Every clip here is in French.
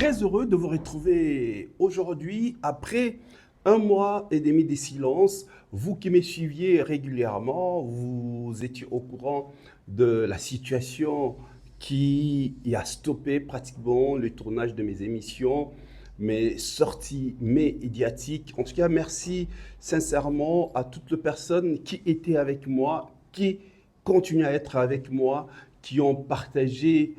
Très heureux de vous retrouver aujourd'hui après un mois et demi de silence. Vous qui me suiviez régulièrement, vous étiez au courant de la situation qui a stoppé pratiquement le tournage de mes émissions, mes sorties médiatiques. En tout cas, merci sincèrement à toutes les personnes qui étaient avec moi, qui continuent à être avec moi, qui ont partagé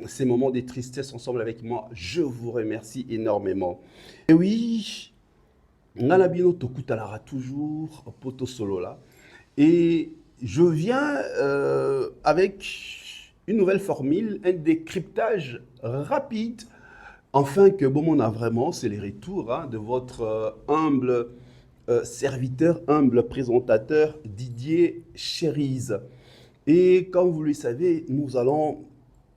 ces moments de tristesse ensemble avec moi. Je vous remercie énormément. Et oui, Ngalabino Tokutalara toujours, Poto Solo là. Et je viens avec une nouvelle formule, un décryptage rapide, afin que bon, on a vraiment, c'est les retours de votre humble serviteur, humble présentateur Didier Chérise. Et comme vous le savez, nous allons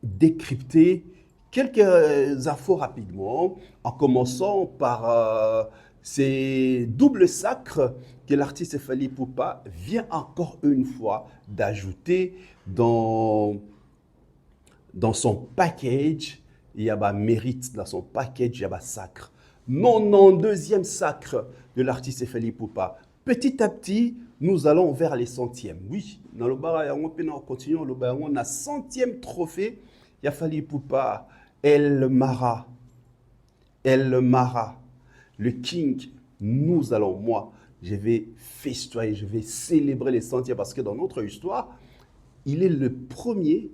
décrypter quelques infos rapidement, en commençant par ces doubles sacres que l'artiste Fally Ipupa vient encore une fois d'ajouter dans son package. Il y a mérite dans son package, il y a sacre. 92e sacre de l'artiste Fally Ipupa. Petit à petit, nous allons vers les centièmes. Oui, dans le bar, on continue, le bar, on a centième trophée. Il y a Fally Ipupa, El Mara, le King. Nous allons, moi, je vais festoyer, je vais célébrer les centièmes parce que dans notre histoire, il est le premier,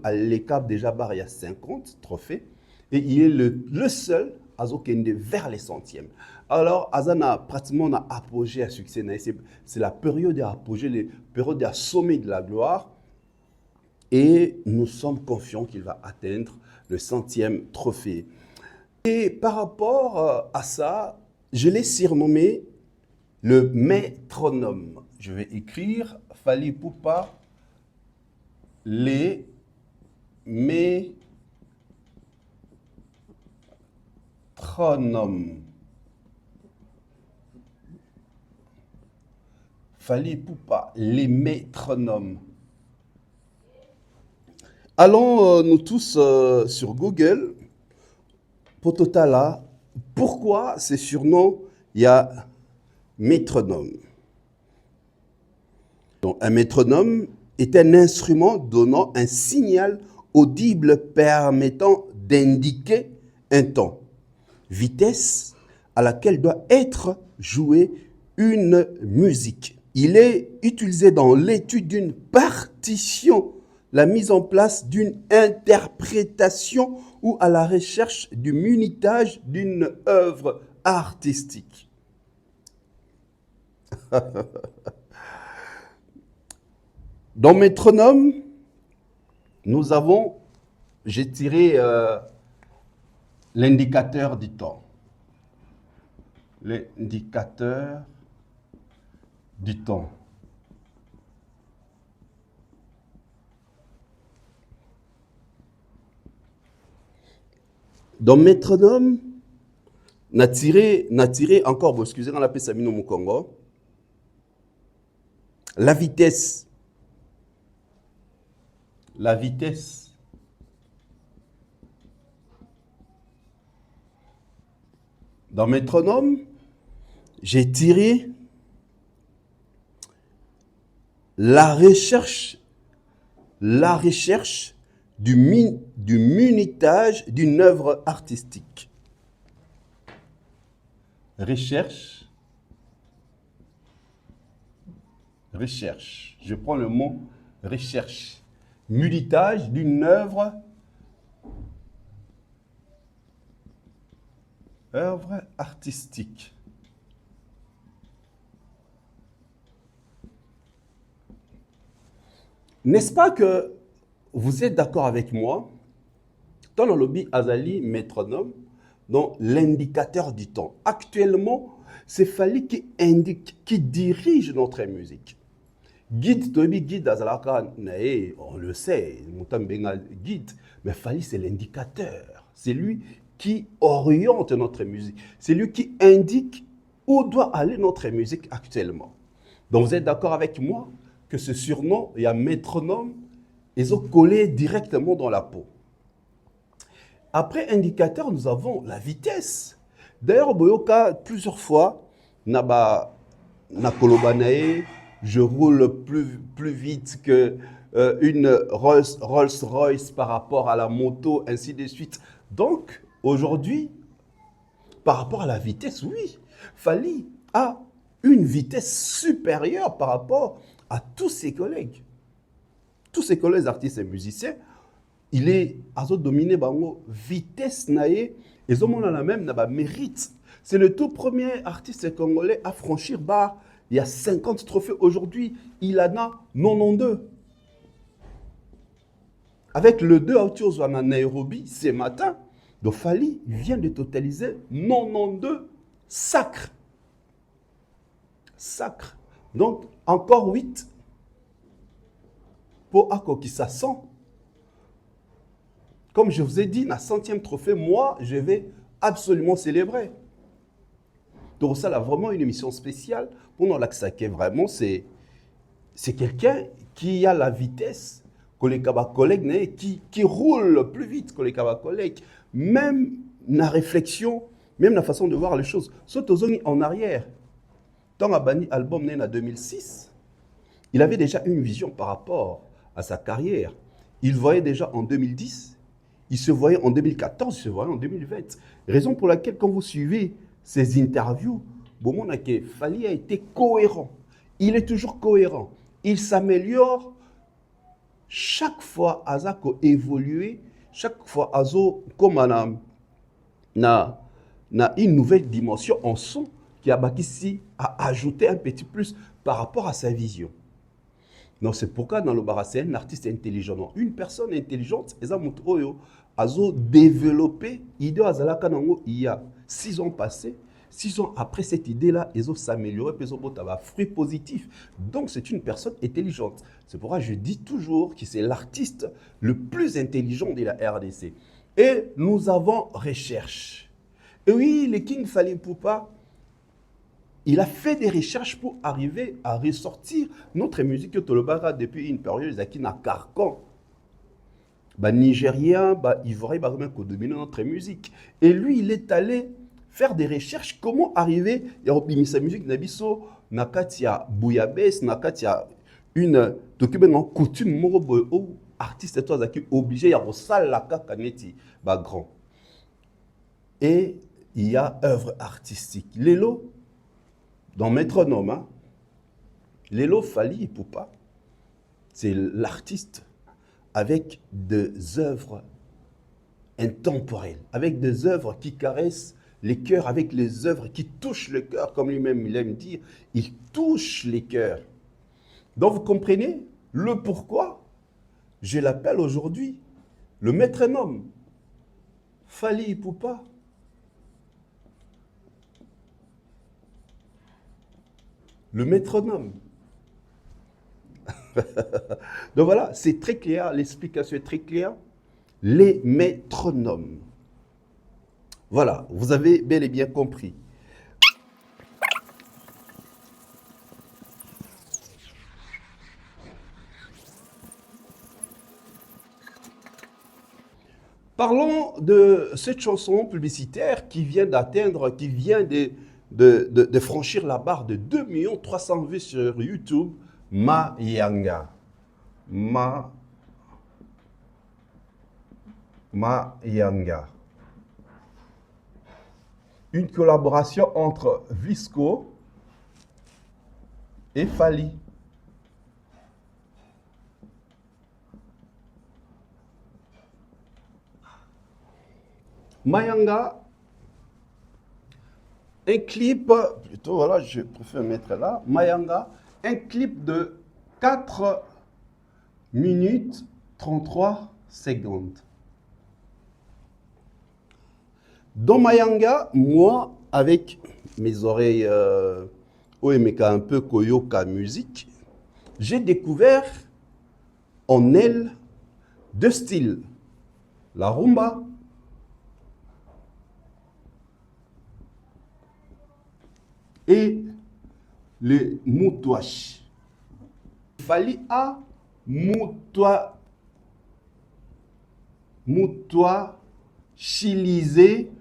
à l'ECAP déjà bar, il y a 50 trophées, et il est le seul à Zokende vers les centièmes. Alors, Azana pratiquement a apogé à succès. C'est la période d'apogée, la période de sommet de la gloire. Et nous sommes confiants qu'il va atteindre le centième trophée. Et par rapport à ça, je l'ai surnommé le métronome. Je vais écrire Fally Ipupa, les métronomes. Fally Ipupa, les métronomes. Allons nous tous sur Google. Pototala, pourquoi ces surnoms, il y a métronome. Donc, un métronome est un instrument donnant un signal audible permettant d'indiquer un temps, vitesse à laquelle doit être jouée une musique. Il est utilisé dans l'étude d'une partition, la mise en place d'une interprétation ou à la recherche du munitage d'une œuvre artistique. Dans métronome, nous avons, j'ai tiré l'indicateur du temps. L'indicateur du temps. Dans métronome, n'a tiré encore, bon, excusez, on l'appelle Samino Mukongo, la vitesse. La vitesse. Dans métronome, j'ai tiré la recherche du munitage d'une œuvre artistique. Recherche. Je prends le mot recherche. Munitage d'une œuvre artistique. N'est-ce pas que vous êtes d'accord avec moi? Dans le lobby Azali métronome, dans l'indicateur du temps. Actuellement, c'est Fally qui indique, qui dirige notre musique. Guide, Tobi, guide Azalaka, on le sait, guide, mais Fally c'est l'indicateur. C'est lui qui oriente notre musique. C'est lui qui indique où doit aller notre musique actuellement. Donc vous êtes d'accord avec moi que ce surnom, il y a métronome, ils ont collé directement dans la peau. Après indicateur, nous avons la vitesse. D'ailleurs, Boyoka, plusieurs fois, na kolobanae, je roule plus vite que une Rolls-Royce par rapport à la moto, ainsi de suite. Donc, aujourd'hui, par rapport à la vitesse, oui, Fally a une vitesse supérieure par rapport à tous ses collègues. Tous ses collègues artistes et musiciens, il est dominé par une vitesse naïe et on a la même mérite. C'est le tout premier artiste congolais à franchir bar. Il y a 50 trophées aujourd'hui, il en a 92. Avec le 2 à Nairobi ce matin, donc Fally vient de totaliser 92 sacres. Sacres. Donc encore 8 pour Akoki Sasson. Comme je vous ai dit, la 100e trophée, moi, je vais absolument célébrer. Donc ça, là, vraiment une émission spéciale. Pour nous, l'Aksake, vraiment, c'est quelqu'un qui a la vitesse que les collègues, qui roule plus vite que les collègues. Même la réflexion, même la façon de voir les choses. Sauf aux zones en arrière. Dans Abani album né en 2006, il avait déjà une vision par rapport à sa carrière. Il voyait déjà en 2010. Il se voyait en 2014, il se voyait en 2020. Raison pour laquelle, quand vous suivez ces interviews, Fally a été cohérent. Il est toujours cohérent. Il s'améliore chaque fois Azako évolué, chaque fois Azo comme na une nouvelle dimension en son qui a ici à ajouter un petit plus par rapport à sa vision. Non, c'est pourquoi dans le bar, c'est un artiste intelligent. Non, une personne intelligente, a développé l'idée il y a 6 ans passés. 6 ans après cette idée-là, ils ont s'amélioré, ils ont un fruit positif. Donc, c'est une personne intelligente. C'est pourquoi je dis toujours que c'est l'artiste le plus intelligent de la RDC. Et nous avons recherche. Et oui, le King Fally Ipupa, il a fait des recherches pour arriver à ressortir notre musique que Tolobara depuis une période qui n'a carcan. Nigérien, Ivoirien, dominer notre musique. Et lui, il est allé faire des recherches comment arriver à obtenir sa musique nabiso nakatia bouillabaisse nakatia une coutume moro artiste toi qui obligé à resal la kaneti grand. Et il y a œuvre artistique. Lélo dans Métronome, hein? Lélo Fally Ipupa, c'est l'artiste avec des œuvres intemporelles, avec des œuvres qui caressent les cœurs, avec les œuvres qui touchent le cœur, comme lui-même il aime dire, il touche les cœurs. Donc vous comprenez le pourquoi je l'appelle aujourd'hui le métronome. Fally Ipupa. Le métronome. Donc voilà, c'est très clair, l'explication est très claire. Les métronomes. Voilà, vous avez bel et bien compris. Parlons de cette chanson publicitaire qui vient d'atteindre, qui vient de franchir la barre de 2 300 000 vues sur YouTube. Mayanga. Mayanga. Une collaboration entre Visco et Fally. Mayanga, un clip, plutôt voilà, je préfère mettre là, Mayanga, un clip de 4 minutes 33 secondes. Dans Mayanga, moi, avec mes oreilles Oemeka un peu Koyoka musique, j'ai découvert en elle 2 styles. La rumba et le moutouache. Fally a moutouache chiliser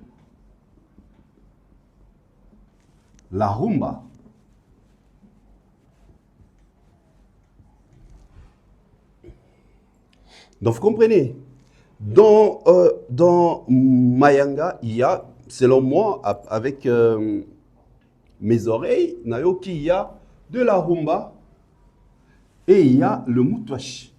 la rumba. Donc, vous comprenez, dans Mayanga, il y a, selon moi, avec mes oreilles, Nayoki, il y a de la rumba et il y a le moutouachi.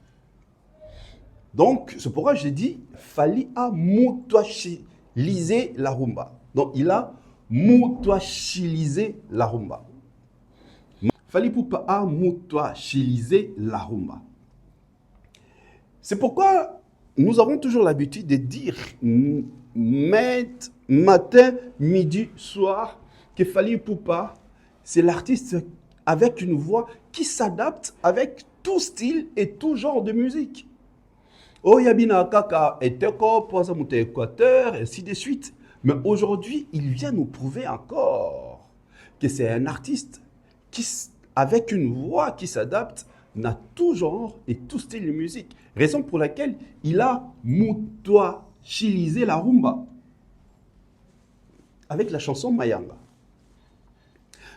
Donc, c'est pourquoi j'ai dit, Fally a moutouachilisé la rumba. Donc, il a moutouachilisé la rumba. Fally Ipupa a moutouachilisé la rumba. C'est pourquoi nous avons toujours l'habitude de dire matin, midi, soir, que Fally Ipupa, c'est l'artiste avec une voix qui s'adapte avec tout style et tout genre de musique. Oh, Yabina Kaka Eteko, Poisa Mouté Équateur, et ainsi de suite. Mais aujourd'hui, il vient nous prouver encore que c'est un artiste qui, avec une voix qui s'adapte à tout genre et tout style de musique. Raison pour laquelle il a moutouachilisé la rumba avec la chanson Mayanga.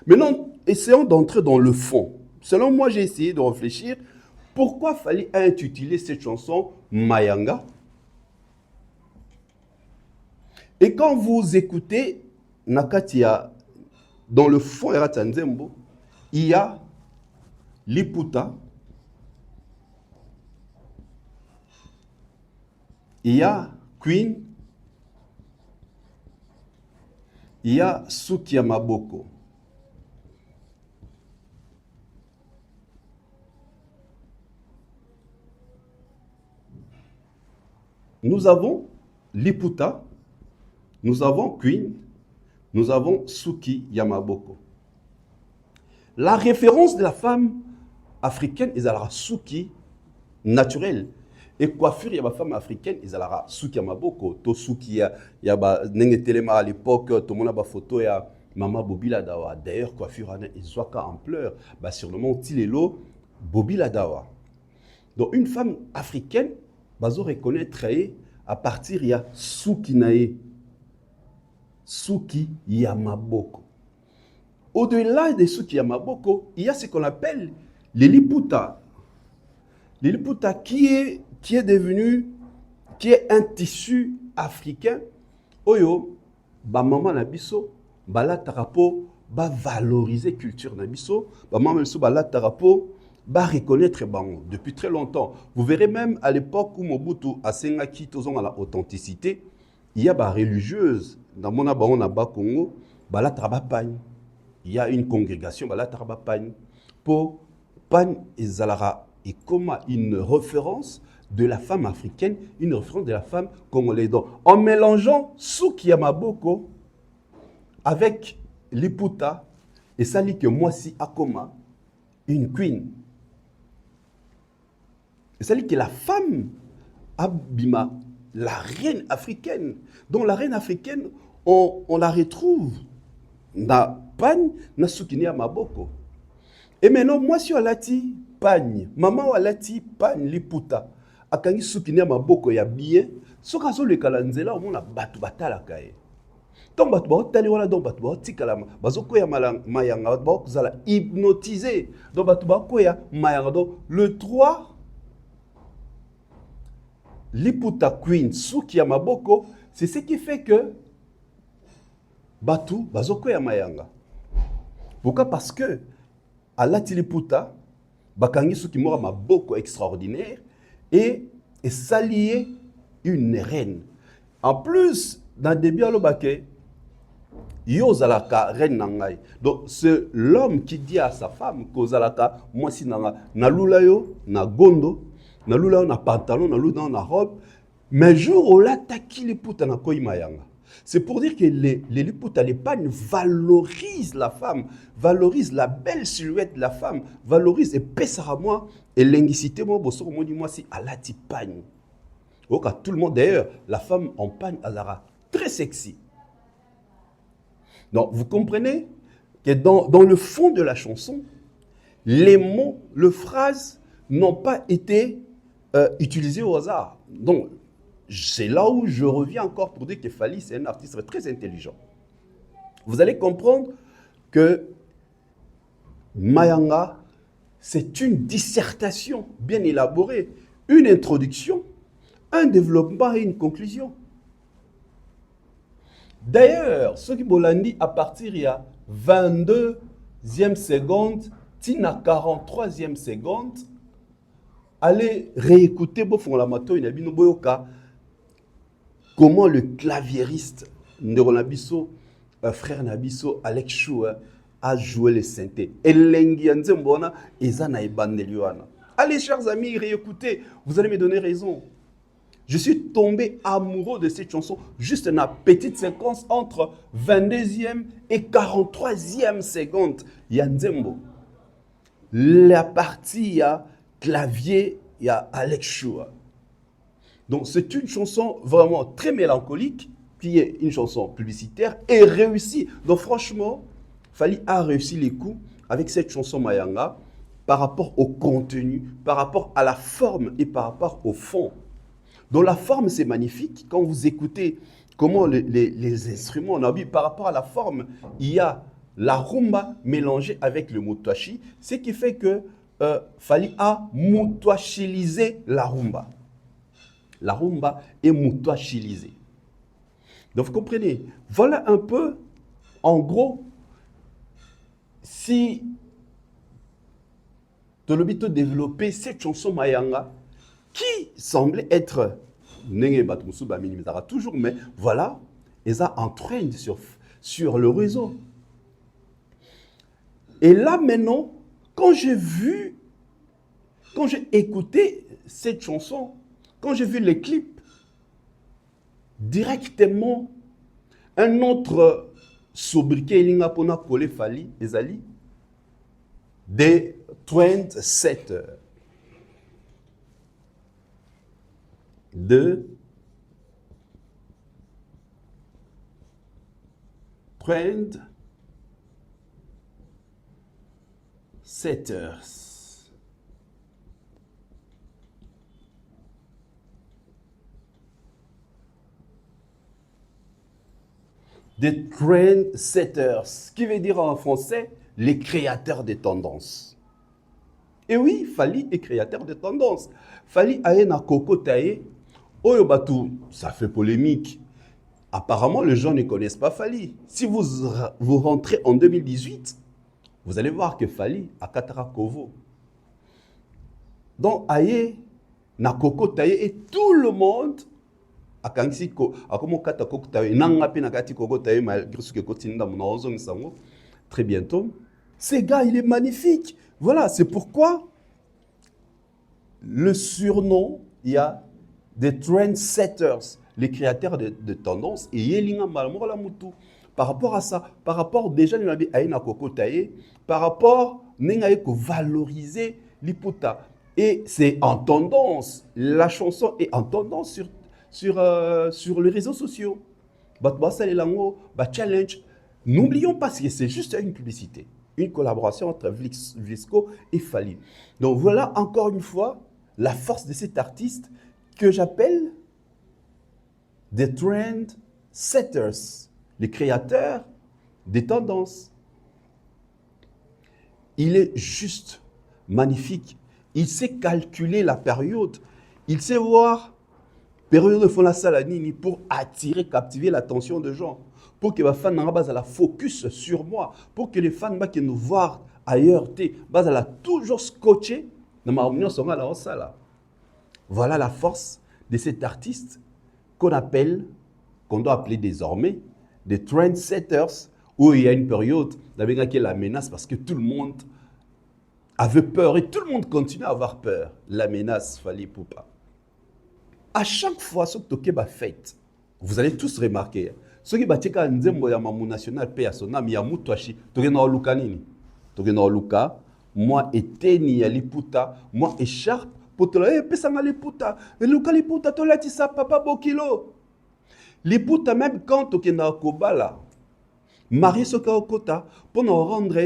Maintenant, essayons d'entrer dans le fond. Selon moi, j'ai essayé de réfléchir pourquoi Fally a intitulé cette chanson Mayanga. Et quand vous écoutez Nakatia, dans le fond Eratanzembo, il y a Liputa, il y a Queen, il y a Suki Yamaboko. Nous avons Liputa, nous avons Queen, nous avons Suki Yamaboko. La référence de la femme africaine est la Suki naturelle. Et coiffure, il y a ma femme africaine, ils ont Suki Yamaboko. To Suki, il y a Nenge Telema à l'époque, tout le monde a une photo, il y a Maman Bobila Dawa. D'ailleurs, coiffure, ils sont en pleurs. Sur le mont Tilelo, Bobila Dawa. Donc, une femme africaine, bazo reconnaître à partir il y a Suki Nae, Suki Yamaboko. Au-delà de Suki Yamaboko, il y a ce qu'on appelle les Liputa. Les Liputa qui est devenu, qui est un tissu africain. Oyo, ba maman nabiso, ba la tarapo, ba valoriser culture nabiso, ba maman nabiso, ba la tarapo, va reconnaître bango depuis très longtemps. Vous verrez même à l'époque où Mobutu a sengaki tozon à la authenticité, il y a des religieuses dans mon abon na ba Congo, bala trabapagne. Il y a une congrégation bala trabapagne pour pan et zalara et comme une référence de la femme africaine, une référence de la femme congolaise. Donc, en mélangeant Suki Yamaboko avec Liputa et ça dit que moi si Akoma une queen. Et ça dit que la femme Abima, la reine africaine, dont la reine africaine, on la retrouve dans Pagne, dans Soukini Maboko. Et maintenant, moi, si on l'a dit Pagne, maman, on l'a dit Pagne, Liputa, à Kangi Soukini Maboko, il y a bien, ce qu'on a le calanzela, on a battu batala kaye. Donc, battu batali, on a donc battu batali kalama. Bazoko ya mayanga, battu zala hypnotisé. Donc, battu batali mayanga. Donc, le 3, Liputa Queen, Suki Yamaboko, c'est ce qui fait que Batu, Bazoko Yamayanga. Pourquoi? Parce que à Lati Liputa, Bakangi Suki Mora Maboko extraordinaire et s'allier une reine. En plus, dans le début, Yozalaka reine nangai. Donc c'est l'homme qui dit à sa femme Kozalaka, moi si nanga, na lulayo, na gondo. Na lula na pantalon, na lula na robe, mais jour où l'attaque les putas na koimayanga. C'est pour dire que les liputas, les pagnes valorisent la femme, valorisent la belle silhouette de la femme, valorisent et pèsera moi et l'ingicité moi bosso moi dit moi si à la pagne. Donc à tout le monde d'ailleurs, la femme en pagne elle sera très sexy. Donc vous comprenez que dans le fond de la chanson, les mots, les phrases n'ont pas été utilisés au hasard. Donc, c'est là où je reviens encore pour dire que Fally, c'est un artiste très intelligent. Vous allez comprendre que Mayanga, c'est une dissertation bien élaborée, une introduction, un développement et une conclusion. D'ailleurs, ce qui Bolandi, à partir il y a 22e seconde, tina 43e seconde, allez réécouter comment le claviériste Ndero frère Nabiso, Alex Chou, a joué le synthé. Allez, chers amis, réécoutez, vous allez me donner raison. Je suis tombé amoureux de cette chanson, juste une petite séquence entre 22e et 43e seconde. Yanzembo. La partie, il y a clavier, il y a Alex Chou. Donc, c'est une chanson vraiment très mélancolique, qui est une chanson publicitaire et réussie. Donc, franchement, Fally a réussi les coups avec cette chanson Mayanga par rapport au contenu, par rapport à la forme et par rapport au fond. Donc, la forme, c'est magnifique. Quand vous écoutez comment les instruments, on a vu par rapport à la forme, il y a la rumba mélangée avec le moutachi, ce qui fait que Fally a moutachilisé la rumba. La rumba est moutachilisée. Donc, vous comprenez, voilà un peu, en gros, si Tolobito développait cette chanson Mayanga, qui semblait être, toujours, mais voilà, ils ont en train sur le réseau. Et là, maintenant, quand j'ai écouté cette chanson, quand j'ai vu les clips, directement, un autre sobriquet, il a collé Fally, Ezali, des 27 heures. De 27 heures. Des trendsetters, ce qui veut dire en français les créateurs de tendances. Et oui, Fally est créateur de tendances. Fally a un Koko Taye, Oyobatu, ça fait polémique. Apparemment, les gens ne connaissent pas Fally. Si vous rentrez en 2018, vous allez voir que Fally a Katara Kovo. Donc, Aye, na Koko Taye, et tout le monde a Kangsiko, a comme Kata Koko Taye, Nangapi Nakati Koko Taye, malgré ce que Kotinda Mounaozo Nsango, très bientôt. Ce gars, il est magnifique. Voilà, c'est pourquoi le surnom, il y a des trendsetters, les créateurs de tendances, et Yelinga Malmora Moutou. Par rapport à ça, par rapport déjà à Ina Koko Taye, par rapport à valoriser l'Iputa. Et c'est en tendance, la chanson est en tendance sur les réseaux sociaux. Challenge. N'oublions pas que c'est juste une publicité, une collaboration entre Vlisco et Fally. Donc voilà encore une fois la force de cet artiste que j'appelle des trendsetters, les créateurs des tendances. Il est juste magnifique. Il sait calculer la période. Il sait voir période de fond la salanini pour attirer, captiver l'attention des gens. Pour que les fans n'aient la focus sur moi. Pour que les fans qui nous voient ailleurs, la toujours scotché dans ma réunion sur la sala. Voilà la force de cet artiste qu'on doit appeler désormais des trendsetters, où il y a une période avec la menace parce que tout le monde avait peur et tout le monde continue à avoir peur. La menace, Fally Ipupa. À chaque fois que tu as fait, vous allez tous remarquer, ce qui est le national paix à son âme, il y a Moutouachi, tu es dans le Lukanini. Tu es dans le Luka, moi et Teni à l'Iputa, moi écharpe, pour te dire, pesa l'Iputa, et Luka l'Iputa, tu l'as dit ça, papa Bokilo. L'Iputa, même quand tu es dans le Kobala, marié ce Kota, pour nous rendre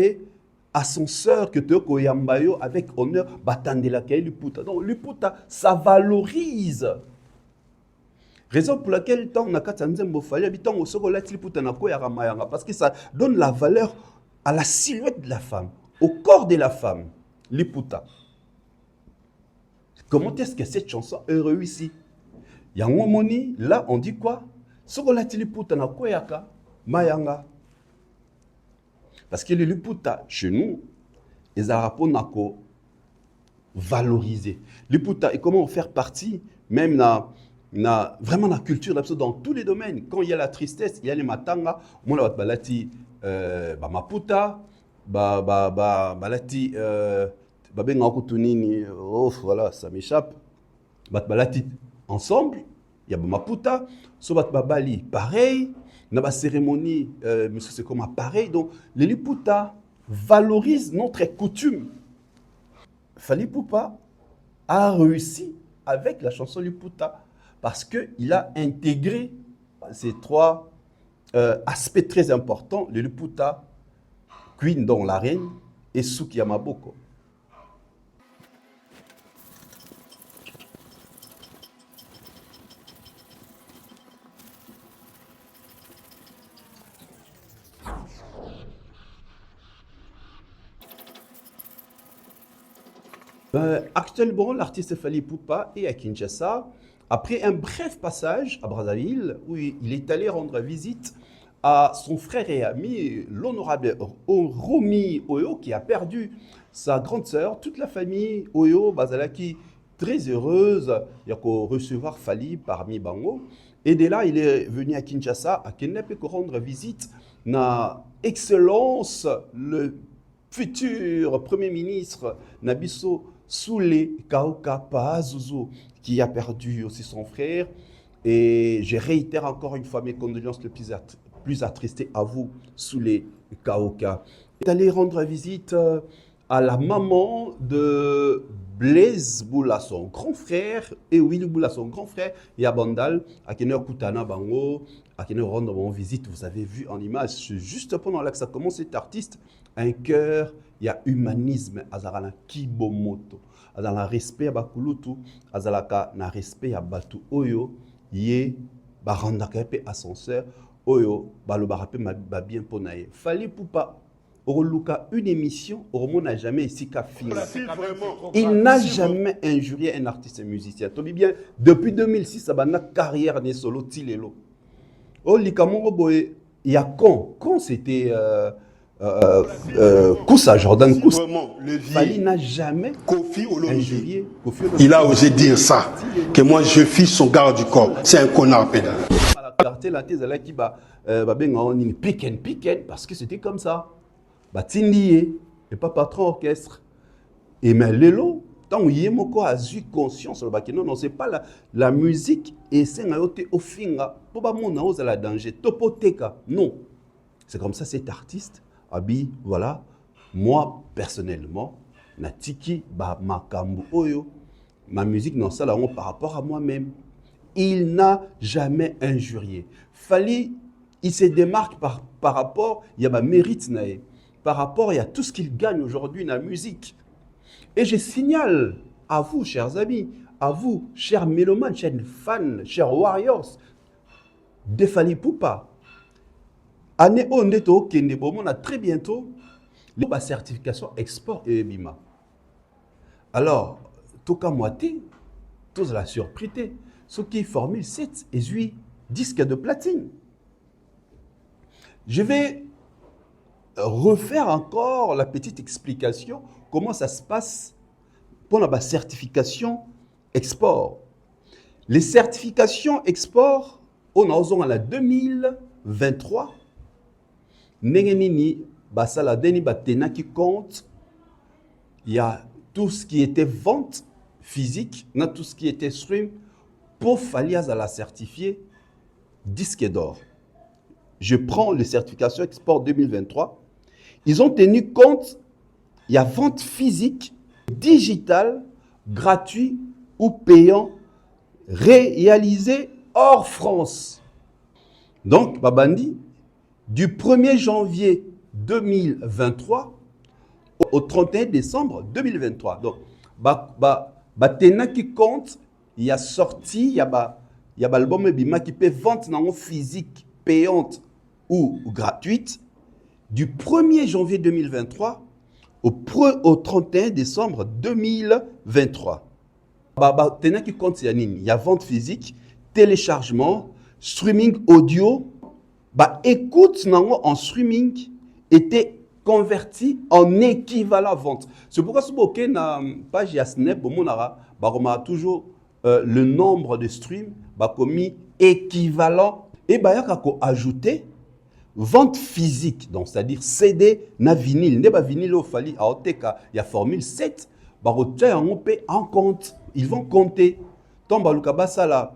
à son sœur que tu es Yambayo avec honneur, batande la L'Iputa. Donc l'Iputa, ça valorise Raison pour laquelle tant na kati nzembo fali habitant au soko lati liputa na ko ya mayanga parce que ça donne la valeur à la silhouette de la femme, au corps de la femme. Liputa. Comment est-ce que cette chanson est réussie? Yango moni, là on dit quoi? Soko lati liputa na ko ya mayanga. Parce que le liputa chez nous, les arapos nako valoriser. Liputa et comment faire partie même vraiment la culture dans tous les domaines. Quand il y a la tristesse, il y a les matanga, on a balati maputa, balati babenga kutunini, oh voilà, ça m'échappe. Balati ensemble, il y a maputa, so babali pareil, na ba cérémonie c'est comme pareil. Donc les liputa valorisent notre coutume. Fally Ipupa a réussi avec la chanson Liputa parce qu'il a intégré ces trois aspects très importants, le Liputa, Queen dans la reine et Suki Yamaboko. Actuellement, l'artiste Fally Ipupa est à Kinshasa. Après un bref passage à Brazzaville, où il est allé rendre visite à son frère et ami, l'honorable Romy Oyo, qui a perdu sa grande sœur. Toute la famille Oyo, Bazalaki, très heureuse de recevoir Fally parmi Bango. Et dès là, il est venu à Kinshasa, à Kenepe, pour rendre visite à Excellence, le futur Premier ministre Nabiso Soule Kaoka Pazuzu, qui a perdu aussi son frère. Et je réitère encore une fois mes condoléances les plus attristées à vous, Soule Kaoka. Il est allé rendre visite à la maman de Blaise Boula, son grand frère, et Willy Boula, son grand frère, et à Bandal, à Kener Koutana Bango, à Kener rendre visite. Vous avez vu en image, juste pendant là que ça commence, cet artiste, un cœur, il y a humanisme, azalaka kibomoto, azalaka respect à bakulutu, azalaka na respect à batu oyo, ye barandaka pe ascenseur, oyo balobaka pe ba bien ponaye. Fally Ipupa Oroluka une émission, Oromo n'a jamais ici qu'à finir. Il n'a jamais injurié un artiste musicien. Tobi bien, depuis 2006, ça va na carrière ne solo tilelo. Oh likamongo boy, il y a quand c'était Koussa, Jordan Koussa. Fally n'a jamais injurié Kofi Olomide. Il a osé dire ça, que moi je suis son garde du corps. C'est un connard pédale. La thèse là qui va piquen parce que c'était comme ça. Batindi et pas patron orchestre. Et mais Lelo, tant où Yemoko a eu conscience non, c'est pas la musique et c'est un autre au finga. Pour pas mon ose à la danger. Topoteka, non. C'est comme ça cet artiste. Abi, voilà, moi personnellement, Natiki ba makambu oyo, ma musique non ça là par rapport à moi-même. Il n'a jamais injurié. Fally, il se démarque par rapport, il y a ma mérite nae, par rapport il y a tout ce qu'il gagne aujourd'hui dans la musique. Et je signale à vous, chers amis, à vous, chers mélomanes, chers fans, chers warriors, de Fally Ipupa. Année on est au Kenya, on a très bientôt la certification export et bima. Alors, tout comme moitié, tous la surprise, ce qui formule 7 et 8 disques de platine. Je vais refaire encore la petite explication comment ça se passe pour la certification export. Les certifications export, on a en la 2023. Nengenini, basala deni batena qui compte. Il y a tout ce qui était vente physique, tout ce qui était stream pour Fally à la certifier disque d'or. Je prends les certifications export 2023. Ils ont tenu compte, il y a vente physique, digitale, gratuit ou payant, réalisé hors France. Donc, Babandi, du 1er janvier 2023 au 31 décembre 2023. Donc, tena qui compte, il y a sorti, il y a il y a l'album Bima qui peut vendre dans physique payante ou gratuite du 1er janvier 2023 au 31 décembre 2023. Tenez qui compte, il y a vente physique, téléchargement, streaming audio, écoute en streaming était converti en équivalent vente. C'est pourquoi si vous avez une page Snap, on a toujours le nombre de streams commis équivalent et il y a ajouter vente physique, donc c'est-à-dire CD na vinyle. Ne pas vinyle au fali à OTK, il y a formule 7, en compte. Ils vont compter. Tant baluka basala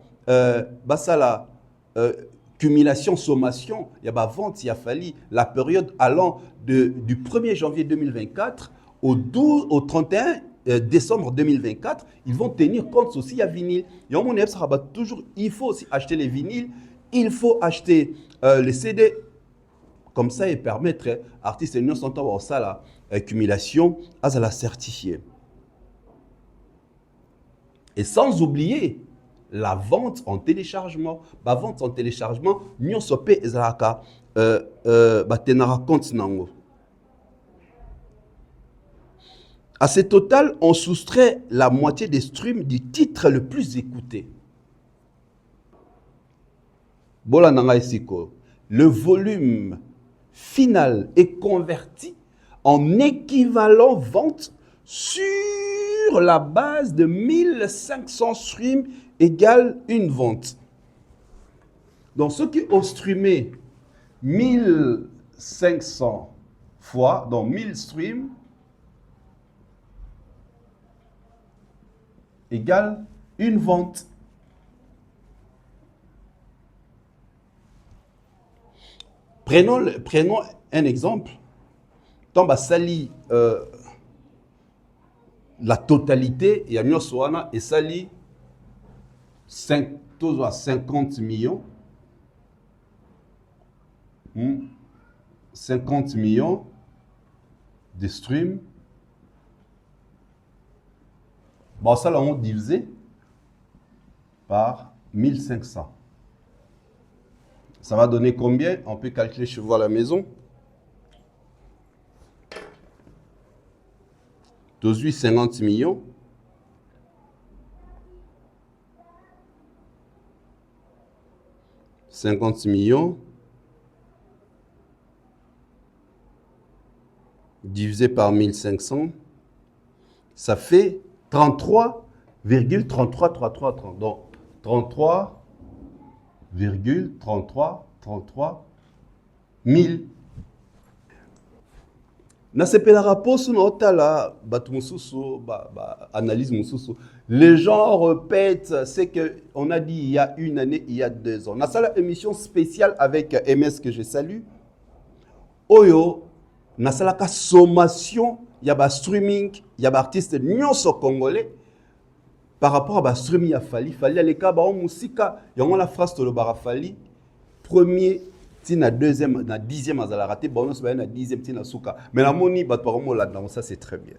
cumulation, sommation, il y a vente, il y a fallu la période allant du 1er janvier 2024 au 31 décembre 2024, ils vont tenir compte aussi, il y a vinyle. Toujours, il faut aussi acheter les vinyles, il faut acheter les CD, comme ça et permettre à artistes et non avoir ça la accumulation à la certifier. Et sans oublier la vente en téléchargement. La vente en téléchargement, nous sommes compte. À ce total, on soustrait la moitié des streams du titre le plus écouté. Le volume final est converti en équivalent vente sur la base de 1500 streams égale une vente. Donc, ceux qui ont streamé 1500 fois, donc 1000 streams, égale une vente. Prenons un exemple. Tant sali la totalité, il y a Nyoswana et sali 50 millions. 50 millions de streams. Bon, ça, là, on divisé par 1500. Ça va donner combien? On peut calculer chez vous à la maison. 50 millions. « 50 millions divisé par 1500, ça fait 33,333330. Donc 33,3333 000. Na sepela rapport na otala batu mususu analyse mususu. Les gens répètent ce que on a dit il y a une année, il y a 2 ans. Na sala émission spéciale avec MS que je salue. Oyo na sala ka sommation, il y a streaming, il y a artistes nyonso congolais par rapport à streaming ya fali les cas ba musika, il y a la phrase to le barafali premier na deuxième, na 10e à la raté, bon, na 10e tina souka. Mais la moni, ça c'est très bien.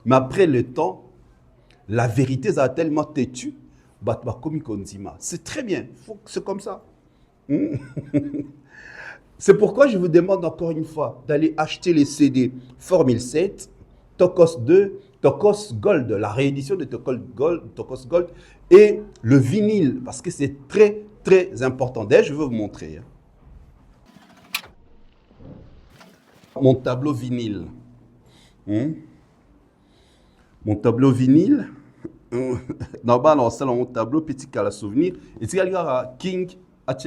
Mais après le temps, la vérité a tellement têtu, c'est très bien, c'est comme ça. C'est pourquoi je vous demande encore une fois d'aller acheter les CD Formule 7, Tokos 2, Tokos Gold, la réédition de Tokos Gold, et le vinyle, parce que c'est très, très important. D'ailleurs, je vais vous montrer. Mon tableau vinyle. Mon tableau vinyle. Normalement, c'est mon tableau petit cas à souvenir. Et si il y a King, a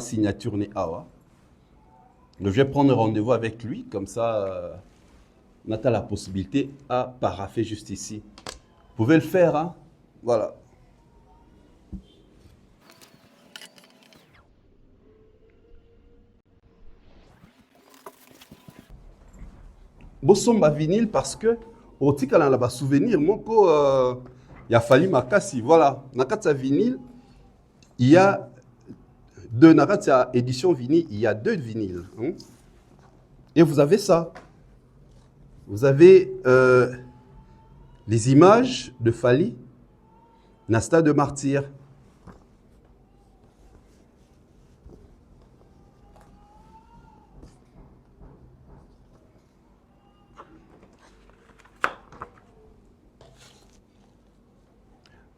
signature ni awa. Je vais prendre rendez-vous avec lui, comme ça, on a la possibilité à paraffer juste ici. Vous pouvez le faire, hein? Voilà. Bosomba vinyle parce que au tika na ba souvenir moko il a fallu makasi. Voilà, na katsa vinyle, il y a deux na katsa édition vinyle, il y a 2 vinyles. Hein? Et vous avez ça. Vous avez Les images de Fali, Nasta de martyr.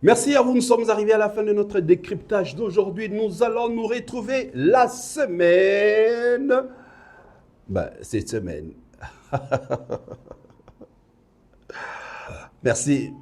Merci à vous, nous sommes arrivés à la fin de notre décryptage d'aujourd'hui. Nous allons nous retrouver la semaine. Cette semaine. Merci.